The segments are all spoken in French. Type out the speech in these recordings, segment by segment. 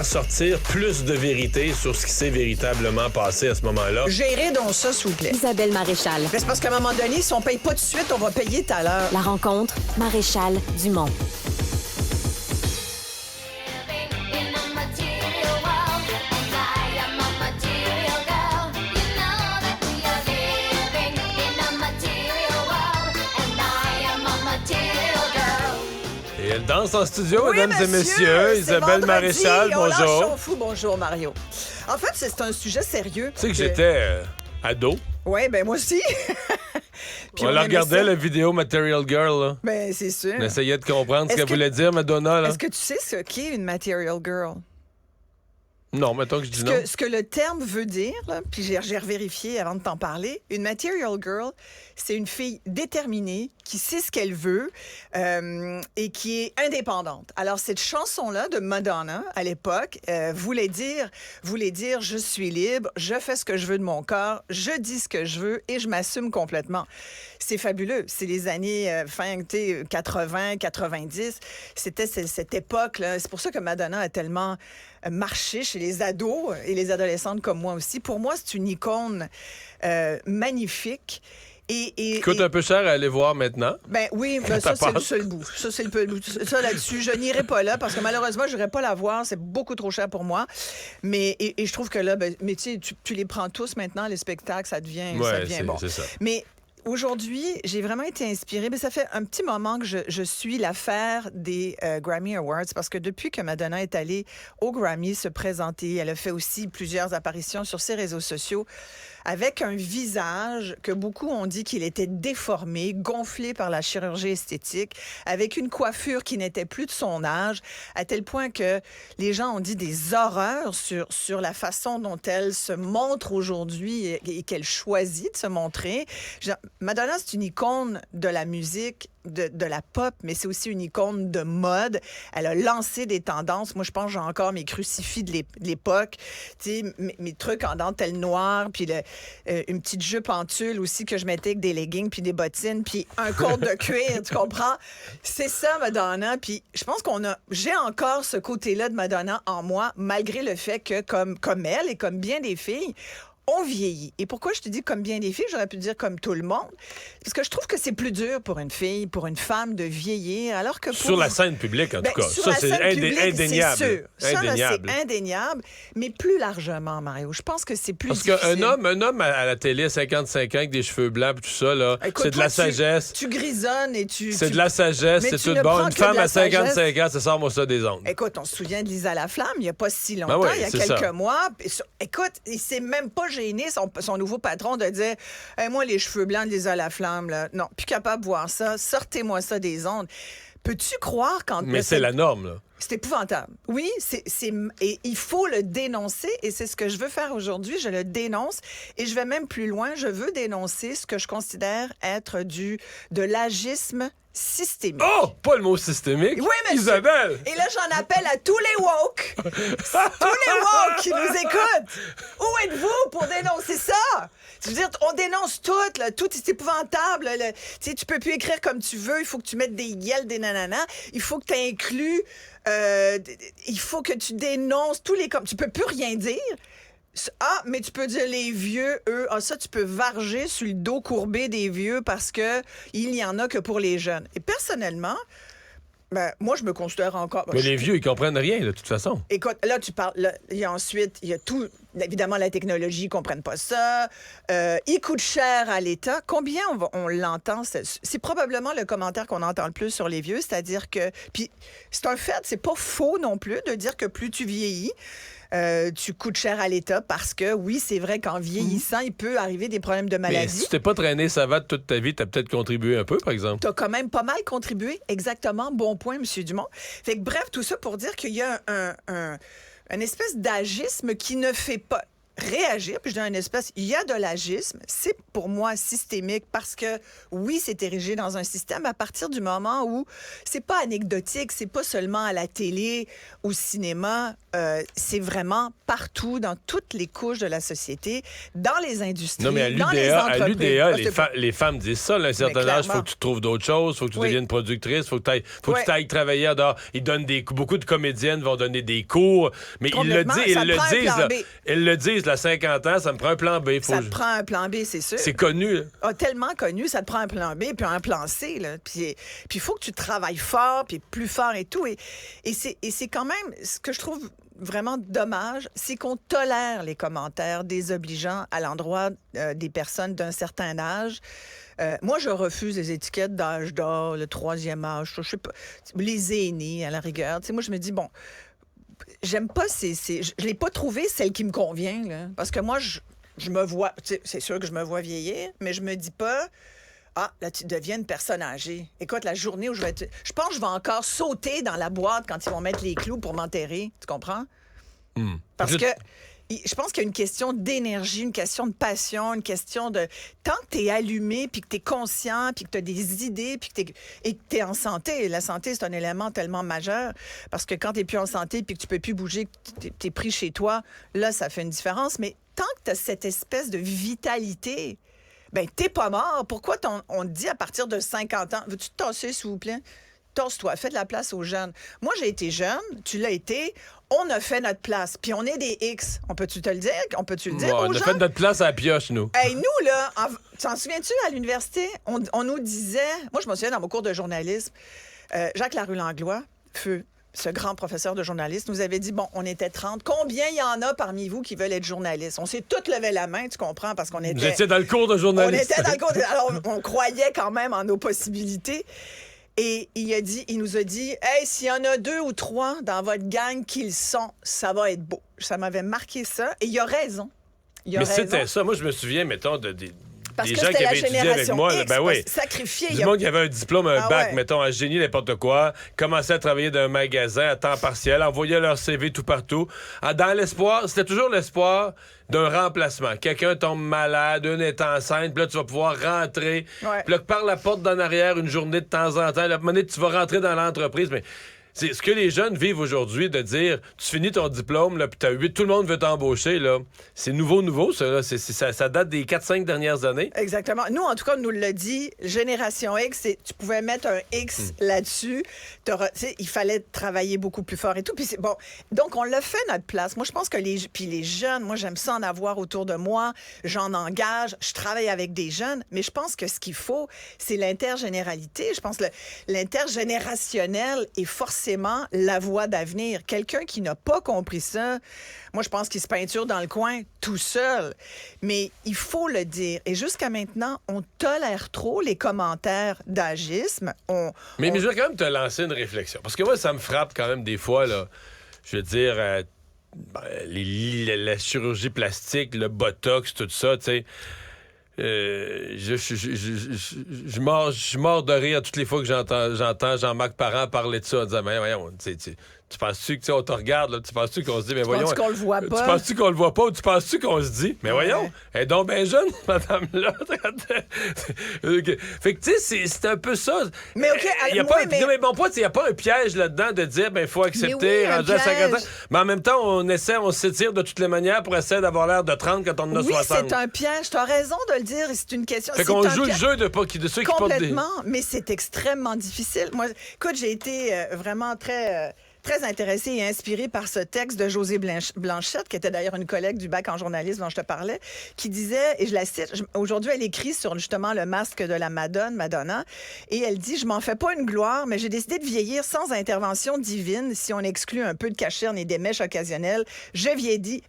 Sortir plus de vérité sur ce qui s'est véritablement passé à ce moment-là. Gérez donc ça, s'il vous plaît. Isabelle Maréchal. C'est parce qu'à un moment donné, si on paye pas tout de suite, on va payer tout à l'heure. La rencontre, Maréchal Dumont. Et elle danse en studio, Oui, mesdames et messieurs. c'est Isabelle vendredi, Maréchal, on lâche bonjour. son fou. Bonjour, Mario. En fait, c'est un sujet sérieux. Tu sais que j'étais ado. Oui, ben moi aussi. Puis on la aimait regardait, ça. la vidéo Material Girl. Là. Ben, c'est sûr. On essayait de comprendre ce Est-ce qu'elle que- voulait dire, Madonna. Là. Est-ce que tu sais ce qu'est une material girl? Non, mettons que je dis Ce non. que le terme veut dire, là, puis j'ai revérifié avant de t'en parler, une material girl, c'est une fille déterminée qui sait ce qu'elle veut et qui est indépendante. Alors, cette chanson-là de Madonna, à l'époque, voulait dire « Je suis libre, je fais ce que je veux de mon corps, je dis ce que je veux et je m'assume complètement ». C'est fabuleux. C'est les années fin 80, 90. C'était cette époque-là. C'est pour ça que Madonna a tellement marché chez les ados et les adolescentes comme moi aussi. Pour moi, c'est une icône magnifique. Coûte un peu cher à aller voir maintenant. Ben oui, ben ça, c'est le seul bout. Ça, c'est le bout. Ça, là-dessus, je n'irai pas là parce que malheureusement, je n'irai pas la voir. C'est beaucoup trop cher pour moi. Mais et je trouve que là, ben, mais tu les prends tous maintenant, les spectacles, ça devient bon. C'est ça. Mais aujourd'hui, j'ai vraiment été inspirée. Mais ça fait un petit moment que je suis l'affaire des Grammy Awards parce que depuis que Madonna est allée au Grammy se présenter, elle a fait aussi plusieurs apparitions sur ses réseaux sociaux avec un visage que beaucoup ont dit qu'il était déformé, gonflé par la chirurgie esthétique, avec une coiffure qui n'était plus de son âge, à tel point que les gens ont dit des horreurs sur la façon dont elle se montre aujourd'hui et qu'elle choisit de se montrer. Madonna, c'est une icône de la musique, de la pop, mais c'est aussi une icône de mode. Elle a lancé des tendances. Moi, je pense que j'ai encore mes crucifix de l'époque, tu sais, mes trucs en dentelle noire, puis une petite jupe en tulle aussi que je mettais avec des leggings, puis des bottines, puis un col de cuir, tu comprends? C'est ça, Madonna. Puis je pense j'ai encore ce côté-là de Madonna en moi, malgré le fait que, comme elle et comme bien des filles, on vieillit. Et pourquoi je te dis comme bien des filles, j'aurais pu dire comme tout le monde? Parce que je trouve que c'est plus dur pour une fille, pour une femme de vieillir, alors que Sur la scène publique, en tout cas. sur Ça, la c'est scène publique, indéniable. c'est sûr. Ça, là, Indéniable. c'est indéniable. Mais plus largement, Mario, je pense que c'est plus Parce difficile. qu'un homme à la télé à 55 ans avec des cheveux blancs et tout ça, là, Écoute, c'est de toi, la sagesse. Tu grisonnes et C'est de la sagesse, Mais c'est tu tout ne bon. prends Une que femme de la à 55 ans, ça sort moi ça des ondes. Écoute, on se souvient de Lisa Laflamme il n'y a pas si longtemps, Ben oui, il y a c'est quelques ça. mois. Écoute, il s'est même pas gêné, son nouveau patron, de dire hey, moi, les cheveux blancs de Lisa Laflamme, là, non, plus capable de voir ça, sortez-moi ça des ondes. Peux-tu croire quand... Mais c'est la norme, là. C'est épouvantable. Oui, et il faut le dénoncer et c'est ce que je veux faire aujourd'hui. Je le dénonce et je vais même plus loin. Je veux dénoncer ce que je considère être de l'agisme systémique. Oh! Pas le mot systémique. Oui, monsieur. Isabelle! Et là, j'en appelle à tous les woke. Tous les woke qui nous écoutent. Où êtes-vous pour dénoncer ça? Je veux dire, on dénonce tout, là. Tout est épouvantable. Là. Tu sais, tu peux plus écrire comme tu veux. Il faut que tu mettes des yels, des nananas. Il faut que tu inclues... il faut que tu dénonces tous les... Tu peux plus rien dire. Ah, mais tu peux dire les vieux, eux. Ah, ça, tu peux varger sur le dos courbé des vieux parce que il n'y en a que pour les jeunes. Et personnellement, ben, moi, je me considère encore... Mais les vieux, ils comprennent rien, de toute façon. Écoute, là, tu parles... Là, il y a ensuite, il y a tout... Évidemment, la technologie, ils ne comprennent pas ça. Il coûte cher à l'État. Combien on l'entend? C'est probablement le commentaire qu'on entend le plus sur les vieux, c'est-à-dire que... Puis c'est un fait, c'est pas faux non plus de dire que plus tu vieillis, tu coûtes cher à l'État parce que, oui, c'est vrai qu'en vieillissant, il peut arriver des problèmes de Mais maladie. si tu t'es pas traîné savate toute ta vie, t'as peut-être contribué un peu, par exemple. Tu as quand même pas mal contribué. Exactement. Bon point, M. Dumont. Fait que, bref, tout ça pour dire qu'il y a un espèce d'agisme qui ne fait pas. réagir, puis je donne une espèce, il y a de l'agisme, c'est pour moi systémique parce que, oui, c'est érigé dans un système à partir du moment où c'est pas anecdotique, c'est pas seulement à la télé, au cinéma, c'est vraiment partout, dans toutes les couches de la société, dans les industries, non, mais à dans les l'UDA, entreprises. les femmes disent ça, à un certain âge, il faut que tu trouves d'autres choses, il faut que tu Oui. deviennes productrice, il faut que tu ailles travailler dehors. Ils donnent beaucoup de comédiennes vont donner des cours, mais Complètement, ça te prend un plan B. Ils le disent, là, 50 ans, ça me prend un plan B. Ça te prend un plan B, c'est sûr. C'est connu. Là. Ah, tellement connu, ça te prend un plan B puis un plan C. Là. Puis il faut que tu travailles fort, puis plus fort et tout. Et c'est quand même, ce que je trouve vraiment dommage, c'est qu'on tolère les commentaires désobligeants à l'endroit des personnes d'un certain âge. Moi, je refuse les étiquettes d'âge d'or, le 3e âge, je sais pas, les aînés, à la rigueur. Tu sais, moi, je me dis, bon, j'aime pas je l'ai pas trouvé celle qui me convient, là, parce que moi, je me vois, tu sais, c'est sûr que je me vois vieillir, mais je me dis pas, ah, là, tu deviens une personne âgée. Écoute, la journée où je pense que je vais encore sauter dans la boîte quand ils vont mettre les clous pour m'enterrer. Tu comprends? Parce que je pense qu'il y a une question d'énergie, une question de passion, une question de... Tant que tu es allumé, puis que tu es conscient, puis que tu as des idées, puis et que tu es en santé. La santé, c'est un élément tellement majeur, parce que quand tu n'es plus en santé, puis que tu peux plus bouger, que tu es pris chez toi, là, ça fait une différence. Mais tant que tu as cette espèce de vitalité, ben t'es pas mort. Pourquoi on te dit à partir de 50 ans, veux-tu te tasser, s'il vous plaît? Tasse-toi, fais de la place aux jeunes. Moi, j'ai été jeune, tu l'as été, on a fait notre place, puis on est des X. On peut-tu te le dire? On peut-tu le dire aux On a gens? fait notre place à la pioche, nous. Hey, nous, là, t'en souviens-tu, à l'université, on nous disait... Moi, je me souviens, dans mon cours de journalisme, Jacques Larue-Langlois, feu, ce grand professeur de journalisme, nous avait dit, bon, on était 30. Combien il y en a parmi vous qui veulent être journalistes? On s'est tous levé la main, tu comprends, parce qu'on était... Vous étiez dans le cours de journaliste. On était dans le cours de... Alors, on croyait quand même en nos possibilités. Et il nous a dit, hey, s'il y en a 2 ou 3 dans votre gang qui le sont, ça va être beau. Ça m'avait marqué ça. Et il a raison. Mais c'était ça. Moi, je me souviens, mettons, des parce que gens qui avaient étudié avec moi. X, Ben oui. Sacrifié. Du monde qui avait un diplôme, un bac, ouais. mettons, en génie, n'importe quoi, commençaient à travailler dans un magasin à temps partiel, envoyaient leur CV tout partout. Dans l'espoir, c'était toujours l'espoir d'un remplacement. Quelqu'un tombe malade, une est enceinte, puis là, tu vas pouvoir rentrer. Ouais. Puis là, par la porte d'en arrière, une journée de temps en temps, à un moment donné, tu vas rentrer dans l'entreprise, mais... C'est ce que les jeunes vivent aujourd'hui, de dire, tu finis ton diplôme, là, puis tout le monde veut t'embaucher, là. C'est nouveau, ça, là. Ça date des 4-5 dernières années. Exactement. Nous, en tout cas, on nous l'a dit, Génération X, tu pouvais mettre un X là-dessus. Il fallait travailler beaucoup plus fort et tout. Puis bon, donc, on l'a fait, notre place. Moi, je pense que les jeunes, moi, j'aime ça en avoir autour de moi. J'en engage. Je travaille avec des jeunes. Mais je pense que ce qu'il faut, c'est l'intergénéralité. Je pense que l'intergénérationnel est forcément la voie d'avenir. Quelqu'un qui n'a pas compris ça, moi, je pense qu'il se peinture dans le coin tout seul. Mais il faut le dire. Et jusqu'à maintenant, on tolère trop les commentaires d'agisme. Mais je vais quand même te lancer une réflexion. Parce que moi, ça me frappe quand même des fois, là. Je veux dire, la chirurgie plastique, le botox, tout ça, tu sais. Je mords de rire toutes les fois que j'entends Jean-Marc Parent parler de ça en disant, mais voyons, tu penses-tu que on te regarde, là, tu penses-tu qu'on se dit, mais voyons. Tu penses qu'on le voit pas? Tu penses-tu qu'on le voit pas ou tu penses-tu qu'on se dit, mais voyons, elle est donc bien jeune, madame-là. Fait que, tu sais, c'est un peu ça. Mais OK, mais mon point, il n'y a pas un piège là-dedans de dire, ben, il faut accepter, rendu à 50 ans. Mais en même temps, on s'étire de toutes les manières pour essayer d'avoir l'air de 30 quand on en a 60. Oui, c'est un piège. Tu as raison de le dire. C'est une question. Fait qu'on joue le jeu de ceux qui portent des... Complètement, mais c'est extrêmement difficile. Moi, écoute, j'ai été vraiment très intéressée et inspirée par ce texte de Josée Blanchette, qui était d'ailleurs une collègue du bac en journalisme dont je te parlais, qui disait, et je la cite, aujourd'hui, elle écrit sur justement le masque de la Madonna, et elle dit « Je m'en fais pas une gloire, mais j'ai décidé de vieillir sans intervention divine, si on exclut un peu de cacherne et des mèches occasionnelles. Je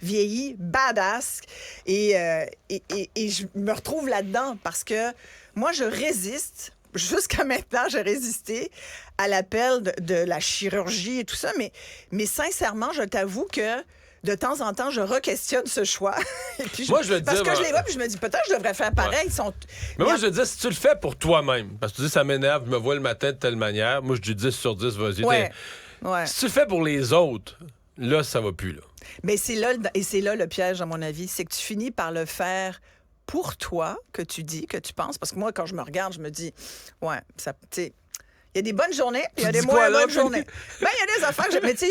vieillis badass. » Et je me retrouve là-dedans parce que moi, je résiste. Jusqu'à maintenant, j'ai résisté à l'appel de la chirurgie et tout ça, mais sincèrement, je t'avoue que de temps en temps, je re-questionne ce choix. Et puis moi, je veux parce dire, que je les vois, puis je me dis, peut-être que je devrais faire pareil. Ouais. Mais moi, je veux dire, si tu le fais pour toi-même, parce que tu dis, ça m'énerve, je me vois le matin de telle manière, moi, je dis 10 sur 10, vas-y. Ouais. Si tu le fais pour les autres, là, ça va plus, là. Mais c'est là, et c'est là le piège, à mon avis, c'est que tu finis par le faire pour toi, que tu dis, que tu penses. Parce que moi, quand je me regarde, je me dis, ouais, ça, tu sais, il y a des bonnes journées, puis il y a Tu des dis moins quoi, là, bonnes puis- journées. Ben, il y a des affaires, mais tu sais,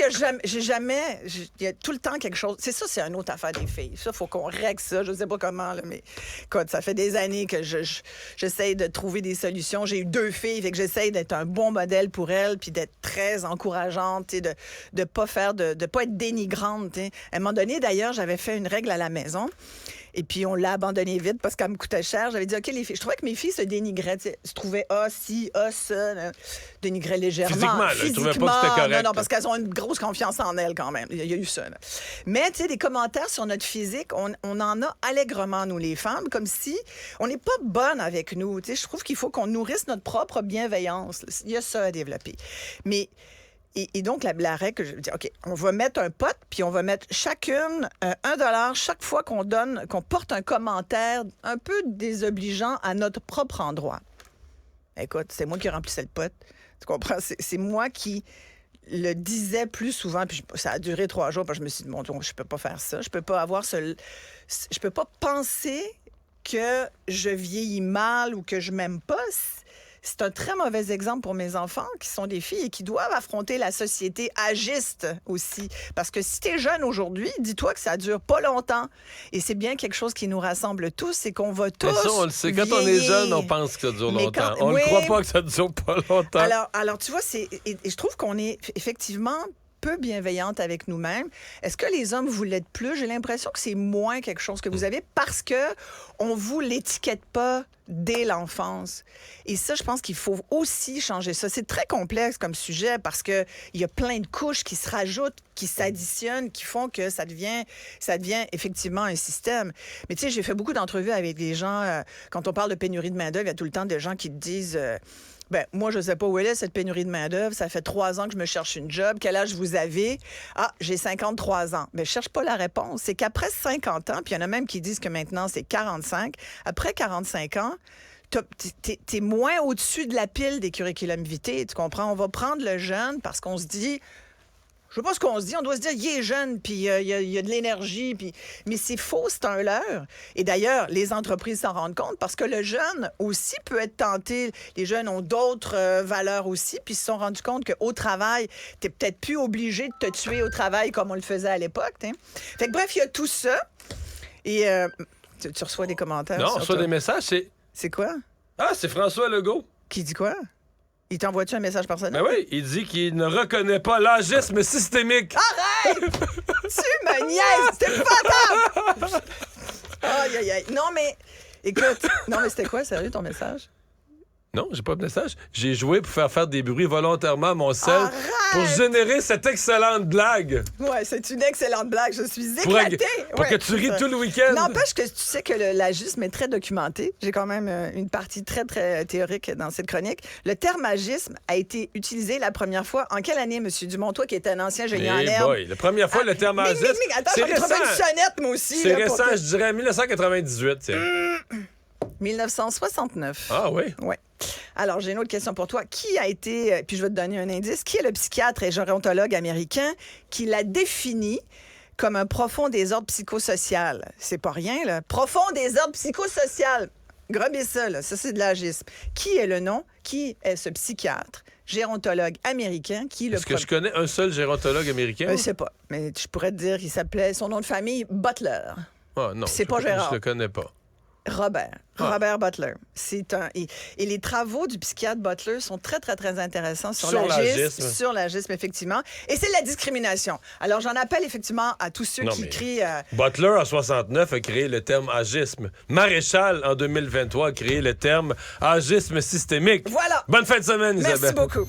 il y a tout le temps quelque chose. C'est ça, c'est une autre affaire des filles. Ça, il faut qu'on règle ça. Je sais pas comment, là, mais écoute, ça fait des années que j'essaie de trouver des solutions. J'ai eu 2 filles, fait que j'essaie d'être un bon modèle pour elles, puis d'être très encourageante, tu sais, de pas faire, de pas être dénigrante, tu sais. À un moment donné, d'ailleurs, j'avais fait une règle à la maison. Et puis, on l'a abandonné vite parce qu'elle me coûtait cher. J'avais dit, OK, les filles. Je trouvais que mes filles se dénigraient. Tu sais, se trouvaient, ci, ça. Là. Dénigraient légèrement. Physiquement, là, je trouvais pas que c'était correct. Non, parce qu'elles ont une grosse confiance en elles quand même. Il y a eu ça. Là. Mais, tu sais, des commentaires sur notre physique, on en a allègrement, nous, les femmes, comme si on n'est pas bonne avec nous. Tu sais, je trouve qu'il faut qu'on nourrisse notre propre bienveillance. Il y a ça à développer. Mais. Et donc, la règle que je dis, OK, on va mettre un pot, puis on va mettre chacune $1 chaque fois qu'on porte un commentaire un peu désobligeant à notre propre endroit. Écoute, c'est moi qui remplissais le pot. Tu comprends? C'est moi qui le disais plus souvent, puis ça a duré 3 jours, parce que je me suis dit, bon, je peux pas faire ça. Je peux pas je peux pas penser que je vieillis mal ou que je m'aime pas. C'est un très mauvais exemple pour mes enfants qui sont des filles et qui doivent affronter la société agiste aussi. Parce que si tu es jeune aujourd'hui, dis-toi que ça dure pas longtemps. Et c'est bien quelque chose qui nous rassemble tous, c'est qu'on va tous Mais ça, on le sait. Quand on est vieillir. jeune, on pense que ça dure Mais longtemps. quand- On ne oui. croit pas que ça dure pas longtemps. Alors tu vois, et je trouve qu'on est effectivement peu bienveillante avec nous-mêmes. Est-ce que les hommes, vous l'êtes plus? J'ai l'impression que c'est moins quelque chose que vous avez parce que on vous l'étiquette pas dès l'enfance. Et ça, je pense qu'il faut aussi changer ça. C'est très complexe comme sujet parce que il y a plein de couches qui se rajoutent, qui s'additionnent, qui font que ça devient effectivement un système. Mais tu sais, j'ai fait beaucoup d'entrevues avec des gens, quand on parle de pénurie de main-d'œuvre, il y a tout le temps des gens qui te disent... ben, moi, je ne sais pas où elle est, cette pénurie de main-d'œuvre. Ça fait 3 ans que je me cherche une job. Quel âge vous avez? Ah, j'ai 53 ans. Mais je ne cherche pas la réponse. C'est qu'après 50 ans, puis il y en a même qui disent que maintenant, c'est 45. Après 45 ans, t'es moins au-dessus de la pile des curriculum vitae. Tu comprends? On va prendre le jeune parce qu'on se dit... Je sais pas ce qu'on se dit. On doit se dire, il est jeune, puis il y a de l'énergie. Puis... Mais c'est faux, c'est un leurre. Et d'ailleurs, les entreprises s'en rendent compte parce que le jeune aussi peut être tenté. Les jeunes ont d'autres valeurs aussi, puis ils se sont rendus compte qu'au travail, tu n'es peut-être plus obligé de te tuer au travail comme on le faisait à l'époque. T'sais. Fait que bref, il y a tout ça. Et tu reçois des commentaires. Non, on sur reçoit toi. des messages, c'est... C'est quoi? Ah, c'est François Legault. Qui dit quoi? Il t'envoie-tu un message personnel? Ben oui, il dit qu'il ne reconnaît pas l'agisme systémique. Arrête! Tu me niaises! C'est épouvantable! Aïe, aïe, aïe. Non, mais... Écoute, non, mais c'était quoi, sérieux, ton message? Non, j'ai pas de message. J'ai joué pour faire des bruits volontairement à mon sel Arrête! pour générer cette excellente blague. Ouais, c'est une excellente blague. Je suis Pour, éclatée. pour Ouais, que tu ris c'est ça. tout le week-end. N'empêche que tu sais que l'agisme est très documenté. J'ai quand même une partie très, très théorique dans cette chronique. Le terme agisme a été utilisé la première fois en quelle année, M. Dumont? Toi qui es un ancien génie en Eh herbe. boy, la première fois, le terme Ming, agisme, ming, ming. Attends, c'est je vais trouver une récent. sonnette, moi aussi. C'est là, pour récent, que- je dirais 1998. Tiens. 1969. Ah oui? Oui. Alors, j'ai une autre question pour toi. Qui a été, puis je vais te donner un indice, qui est le psychiatre et gérontologue américain qui l'a défini comme un profond désordre psychosocial? C'est pas rien, là. Profond désordre psychosocial. Grobez ça, là. Ça, c'est de l'agisme. Qui est le nom? Qui est ce psychiatre, gérontologue américain qui le... Est-ce que je connais un seul gérontologue américain? Je sais pas, mais je pourrais te dire qu'il s'appelait, son nom de famille, Butler. Ah non, c'est pas Gérard. Je le connais pas. Robert Butler. Et les travaux du psychiatre Butler sont très, très, très intéressants sur l'agisme, effectivement. Et c'est la discrimination. Alors, j'en appelle effectivement à tous ceux qui crient... Butler, en 69, a créé le terme agisme. Maréchal, en 2023, a créé le terme agisme systémique. Voilà. Bonne fin de semaine, Isabelle. Merci beaucoup.